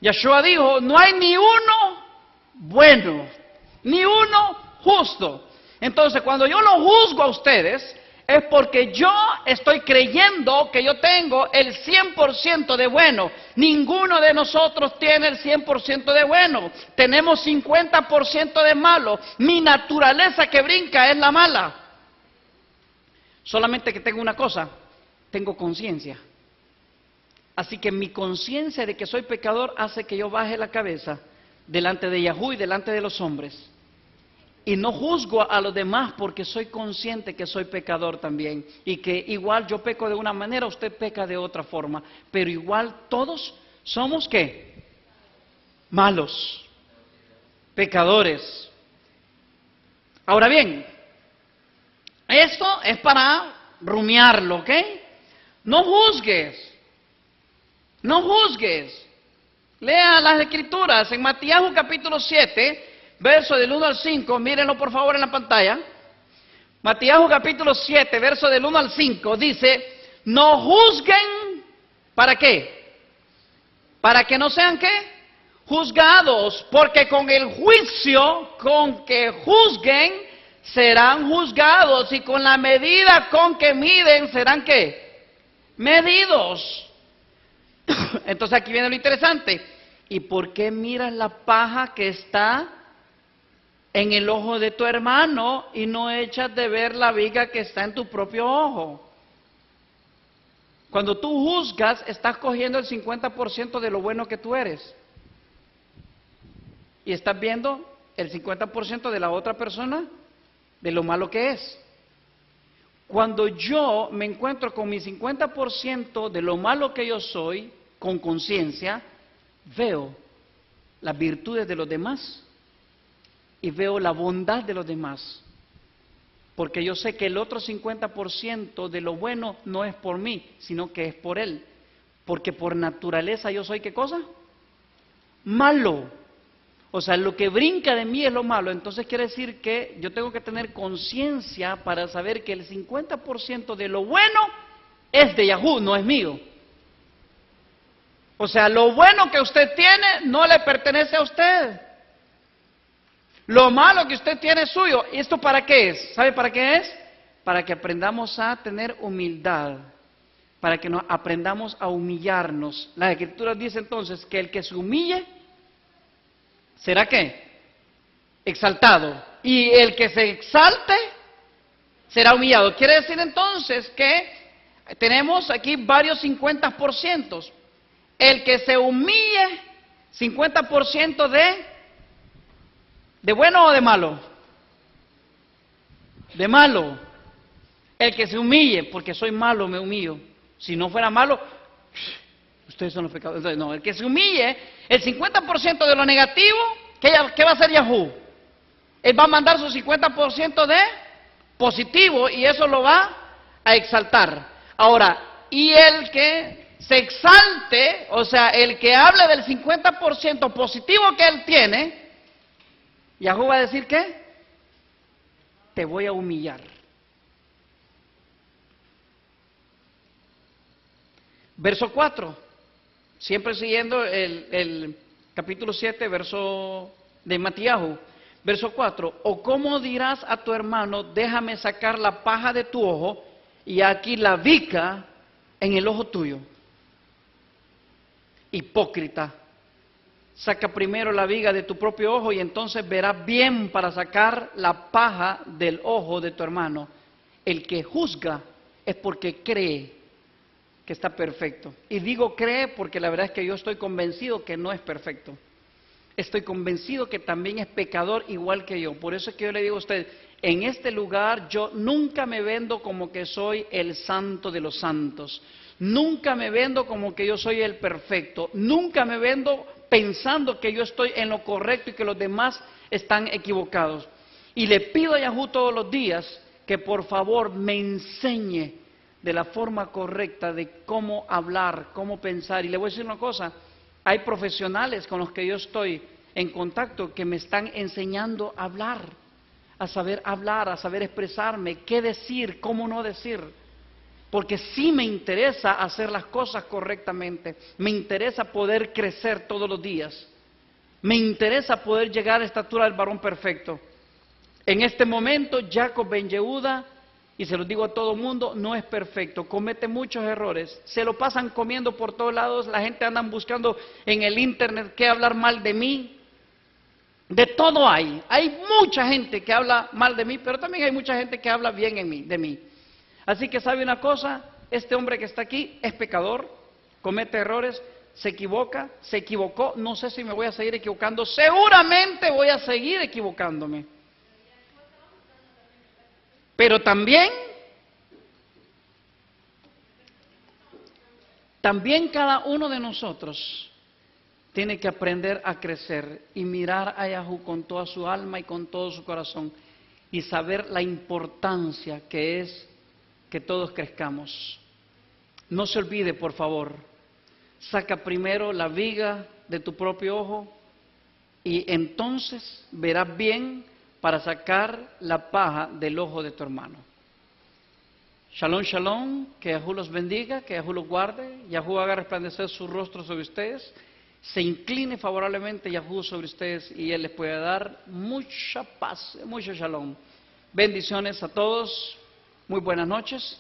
Yahshua dijo, no hay ni uno bueno, ni uno justo. Entonces cuando yo lo juzgo a ustedes es porque yo estoy creyendo que yo tengo el 100% de bueno. Ninguno de nosotros tiene el 100% de bueno. Tenemos 50% de malo. Mi naturaleza que brinca es la mala. Solamente que tengo una cosa, tengo conciencia. Así que mi conciencia de que soy pecador hace que yo baje la cabeza delante de Yahú y delante de los hombres. Y no juzgo a los demás porque soy consciente que soy pecador también. Y que igual yo peco de una manera, usted peca de otra forma. Pero igual todos somos ¿qué? Malos, pecadores. Ahora bien, esto es para rumiarlo, ¿ok? No juzgues. No juzgues. Lea las Escrituras en Mateo capítulo 7, verso del 1 al 5. Mírenlo por favor en la pantalla. Mateo capítulo 7, verso del 1 al 5. Dice, no juzguen, ¿para qué? Para que no sean ¿qué? Juzgados, porque con el juicio con que juzguen, serán juzgados, y con la medida con que miden, serán ¿qué? Medidos. Entonces aquí viene lo interesante. ¿Y por qué miras la paja que está en el ojo de tu hermano y no echas de ver la viga que está en tu propio ojo? Cuando tú juzgas, estás cogiendo el 50% de lo bueno que tú eres. Y estás viendo el 50% de la otra persona de lo malo que es. Cuando yo me encuentro con mi 50% de lo malo que yo soy, con conciencia, veo las virtudes de los demás y veo la bondad de los demás. Porque yo sé que el otro 50% de lo bueno no es por mí, sino que es por él. Porque por naturaleza yo soy ¿qué cosa? Malo. O sea, lo que brinca de mí es lo malo. Entonces quiere decir que yo tengo que tener conciencia para saber que el 50% de lo bueno es de Yahú, no es mío. O sea, lo bueno que usted tiene no le pertenece a usted. Lo malo que usted tiene es suyo. ¿Y esto para qué es? ¿Sabe para qué es? para que aprendamos a tener humildad, para que nos aprendamos a humillarnos. Las Escrituras dicen entonces que el que se humille, ¿será qué? Exaltado. Y el que se exalte, será humillado. Quiere decir entonces que tenemos aquí varios 50%. El que se humille, 50% ¿de bueno o de malo? De malo. El que se humille, porque soy malo, me humillo. Si no fuera malo, ustedes son los pecadores. Entonces, no, el que se humille, el 50% de lo negativo, ¿qué va a hacer Yahú? Él va a mandar su 50% de positivo y eso lo va a exaltar. Ahora, y el que se exalte, o sea, el que hable del 50% positivo que él tiene, Yahú va a decir ¿qué? Te voy a humillar. Verso 4, siempre siguiendo el capítulo 7, verso de Matiahu, verso 4, o cómo dirás a tu hermano, déjame sacar la paja de tu ojo y aquí la viga en el ojo tuyo. Hipócrita, saca primero la viga de tu propio ojo y entonces verás bien para sacar la paja del ojo de tu hermano. El que juzga es porque cree que está perfecto. Y digo cree porque la verdad es que yo estoy convencido que no es perfecto. Estoy convencido que también es pecador igual que yo. Por eso es que yo le digo a usted, en este lugar yo nunca me vendo como que soy el santo de los santos. Nunca me vendo como que yo soy el perfecto. Nunca me vendo pensando que yo estoy en lo correcto y que los demás están equivocados. Y le pido a Yahú todos los días que por favor me enseñe de la forma correcta de cómo hablar, cómo pensar. Y le voy a decir una cosa, hay profesionales con los que yo estoy en contacto que me están enseñando a hablar, a saber expresarme, qué decir, cómo no decir. Porque sí me interesa hacer las cosas correctamente, me interesa poder crecer todos los días, me interesa poder llegar a la estatura del varón perfecto. En este momento, Jacob ben Yehuda, y se lo digo a todo el mundo, no es perfecto, comete muchos errores, se lo pasan comiendo por todos lados, la gente anda buscando en el internet qué hablar mal de mí, de todo hay mucha gente que habla mal de mí, pero también hay mucha gente que habla bien de mí. Así que sabe una cosa, este hombre que está aquí es pecador, comete errores, se equivocó, no sé si me voy a seguir equivocando, seguramente voy a seguir equivocándome. Pero también cada uno de nosotros tiene que aprender a crecer y mirar a Yahú con toda su alma y con todo su corazón y saber la importancia que es que todos crezcamos. No se olvide, por favor, saca primero la viga de tu propio ojo y entonces verás bien para sacar la paja del ojo de tu hermano. Shalom, shalom, que Yahú los bendiga, que Yahú los guarde, Yahú haga resplandecer su rostro sobre ustedes, se incline favorablemente Yahú sobre ustedes y Él les puede dar mucha paz, mucho shalom. Bendiciones a todos, muy buenas noches.